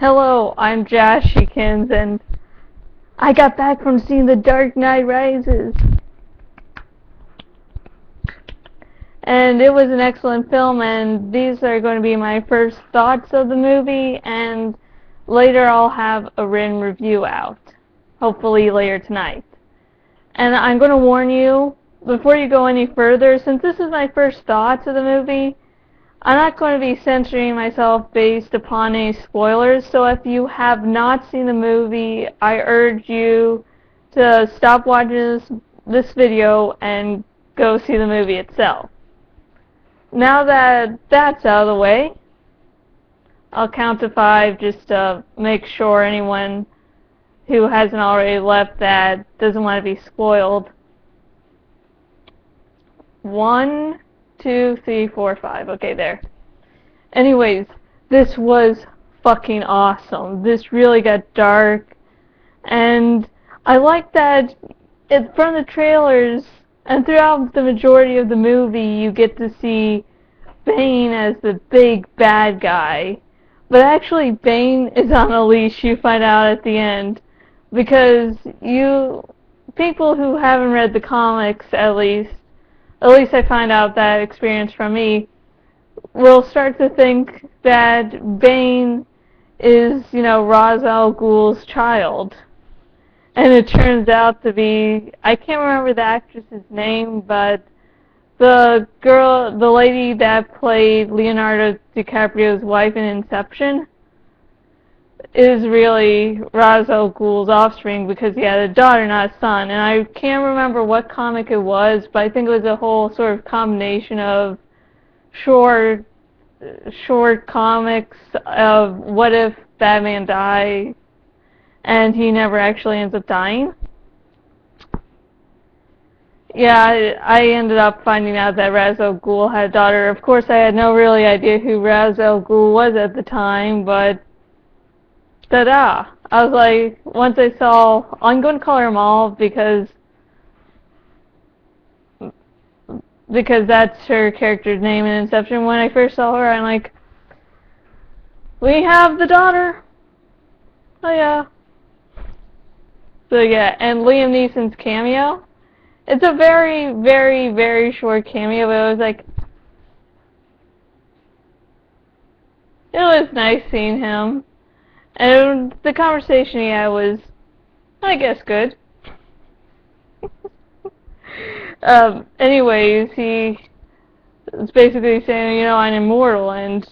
Hello, I'm Jashikins, and I got back from seeing The Dark Knight Rises. And it was an excellent film, and these are going to be my first thoughts of the movie, and later I'll have a written review out, hopefully later tonight. And I'm going to warn you, before you go any further, since this is my first thoughts of the movie, I'm not going to be censoring myself based upon any spoilers, so if you have not seen the movie, I urge you to stop watching this video and go see the movie itself. Now that that's out of the way, I'll count to 5 just to make sure anyone who hasn't already left that doesn't want to be spoiled. 1, 2, 3, 4, 5. Okay, there. Anyways, this was fucking awesome. This really got dark, and I like that from the trailers and throughout the majority of the movie you get to see Bane as the big bad guy. But actually Bane is on a leash, you find out at the end, because people who haven't read the comics at least I find out that experience from me, will start to think that Bane is, Ra's al Ghul's child. And it turns out to be, I can't remember the actress's name, but the lady that played Leonardo DiCaprio's wife in Inception is really Ra's al Ghul's offspring because he had a daughter, not a son. And I can't remember what comic it was, but I think it was a whole sort of combination of short comics of what if Batman died and he never actually ends up dying. Yeah, I ended up finding out that Ra's al Ghul had a daughter. Of course, I had no really idea who Ra's al Ghul was at the time, but ta-da! I was like, once I saw, I'm going to call her Maul because that's her character's name in Inception. When I first saw her, I'm like, we have the daughter. Oh yeah. So yeah, and Liam Neeson's cameo. It's a very, very, very short cameo, but it was like, it was nice seeing him. And the conversation he had was, I guess, good. Anyways, he was basically saying, I'm immortal, and,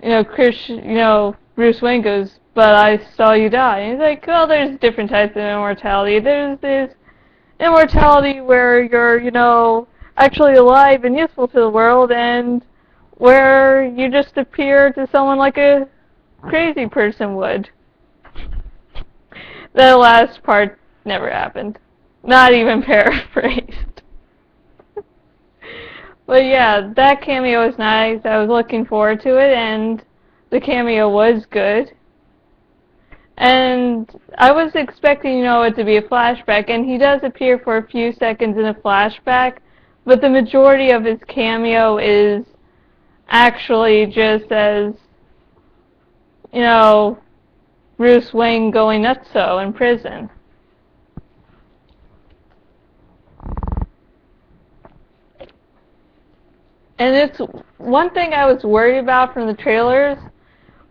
Bruce Wayne goes, but I saw you die. And he's like, well, there's different types of immortality. There's this immortality where you're, actually alive and useful to the world, and where you just appear to someone like a crazy person would. The last part never happened. Not even paraphrased. But yeah, that cameo was nice. I was looking forward to it, and the cameo was good. And I was expecting, it to be a flashback, and he does appear for a few seconds in a flashback, but the majority of his cameo is actually just as, Bruce Wayne going nutso in prison. And it's one thing I was worried about from the trailers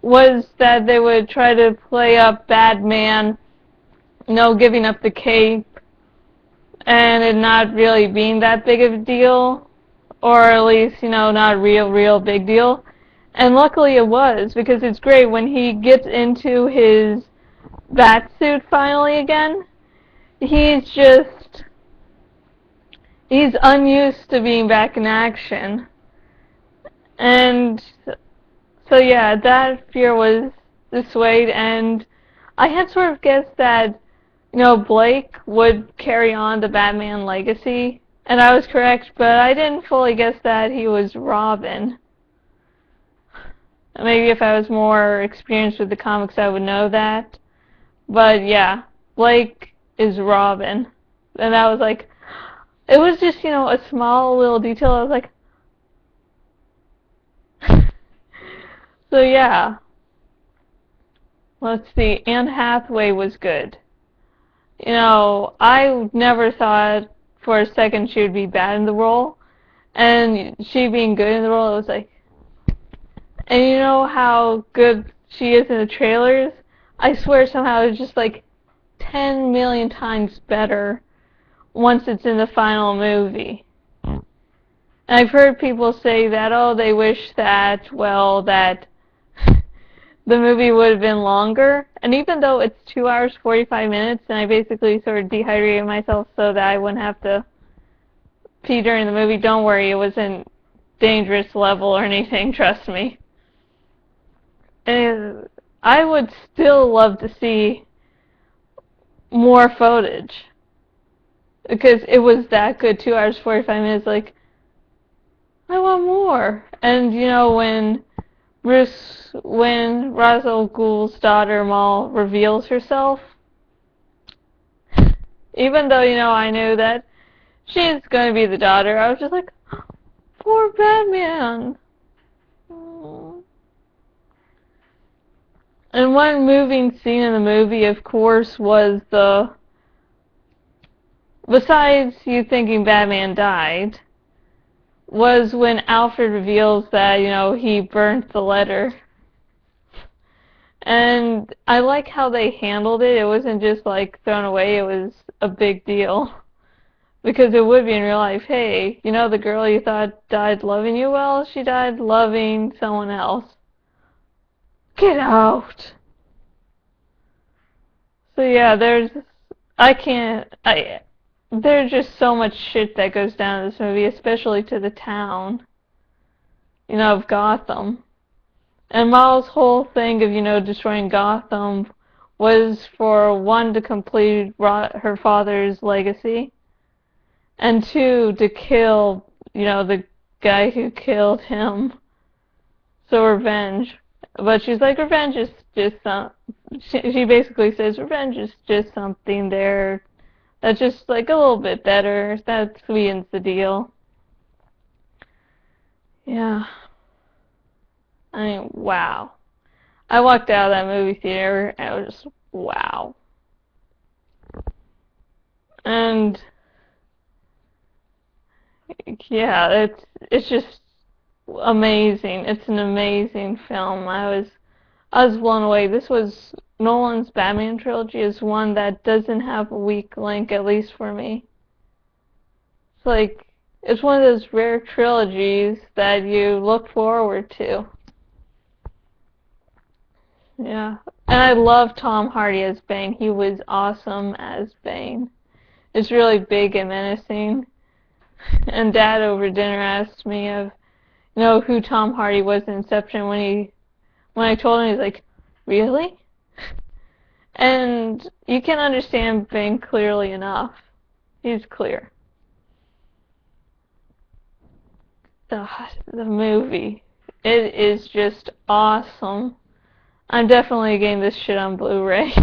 was that they would try to play up Batman, giving up the cape and it not really being that big of a deal, or at least, not a real big deal. And luckily it was, because it's great when he gets into his bat suit finally again. He's unused to being back in action. And so yeah, that fear was dissuaded, and I had sort of guessed that, Blake would carry on the Batman legacy, and I was correct, but I didn't fully guess that he was Robin. Maybe if I was more experienced with the comics, I would know that. But yeah, Blake is Robin. And I was like, it was just, a small little detail. I was like, so yeah. let's see, Anne Hathaway was good. You know, I never thought for a second she would be bad in the role, and she being good in the role, it was like, and you know how good she is in the trailers? I swear somehow it's just like 10 million times better once it's in the final movie. And I've heard people say that, oh, they wish that, well, that the movie would have been longer. And even though it's 2 hours, 45 minutes, and I basically sort of dehydrated myself so that I wouldn't have to pee during the movie, don't worry, it wasn't dangerous level or anything, trust me. And I would still love to see more footage. Because it was that good, 2 hours, 45 minutes, like, I want more. And, you know, when Ra's al Ghul's daughter, Mal, reveals herself, even though, you know, I knew that she's going to be the daughter, I was just like, poor Batman. And one moving scene in the movie, of course, was besides you thinking Batman died, was when Alfred reveals that, you know, he burnt the letter. And I like how they handled it. It wasn't just like thrown away, it was a big deal. Because it would be in real life, hey, you know the girl you thought died loving you? Well, she died loving someone else. Get out! So yeah, there's just so much shit that goes down in this movie, especially to the town, you know, of Gotham. And Miles' whole thing of, you know, destroying Gotham was for, one, to complete her father's legacy, and two, to kill, you know, the guy who killed him. So revenge. But she's like, revenge is just she basically says revenge is just something there that's just like a little bit better. That sweetens the deal. Yeah. I mean, wow. I walked out of that movie theater and I was just, wow. And yeah, it's just amazing. It's an amazing film. I was blown away. This was Nolan's Batman trilogy is one that doesn't have a weak link, at least for me. It's like, it's one of those rare trilogies that you look forward to. Yeah. And I love Tom Hardy as Bane. He was awesome as Bane. It's really big and menacing. And Dad over dinner asked me who Tom Hardy was in Inception when I told him, he's like, really? And you can understand Bane clearly enough. He's clear. The movie. It is just awesome. I'm definitely getting this shit on Blu-ray.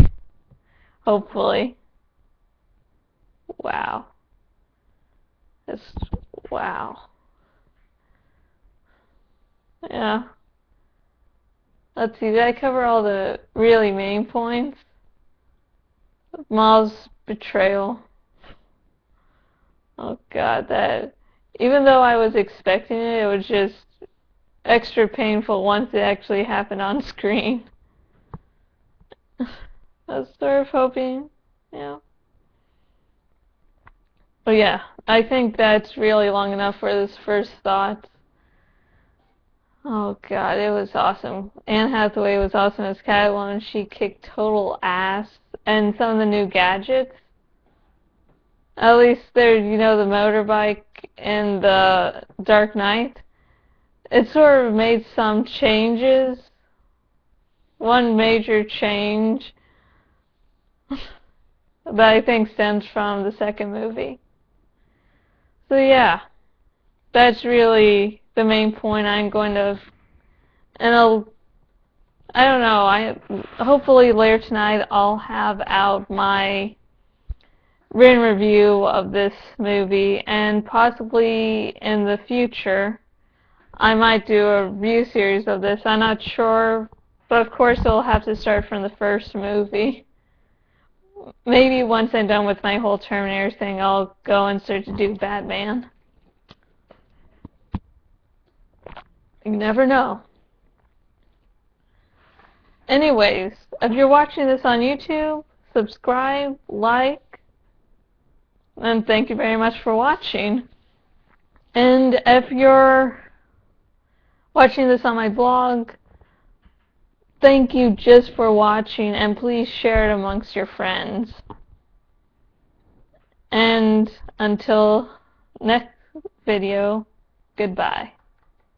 Hopefully. Wow. Just, wow. Yeah. Let's see, did I cover all the really main points? Maul's betrayal. Oh god, that... Even though I was expecting it, it was just extra painful once it actually happened on screen. I was sort of hoping, But yeah, I think that's really long enough for this first thought. Oh god, it was awesome. Anne Hathaway was awesome as Catwoman. She kicked total ass. And some of the new gadgets. At least there's, the motorbike in the Dark Knight. It sort of made some changes. One major change that I think stems from the second movie. So yeah, that's really the main point I'm going to, and I don't know, hopefully later tonight I'll have out my written review of this movie, and possibly in the future I might do a review series of this. I'm not sure But of course, it'll have to start from the first movie. Maybe once I'm done with my whole Terminator thing, I'll go and start to do Batman. You never know. Anyways, if you're watching this on YouTube, subscribe, like, and thank you very much for watching. And if you're watching this on my blog, thank you just for watching, and please share it amongst your friends. And until next video, goodbye.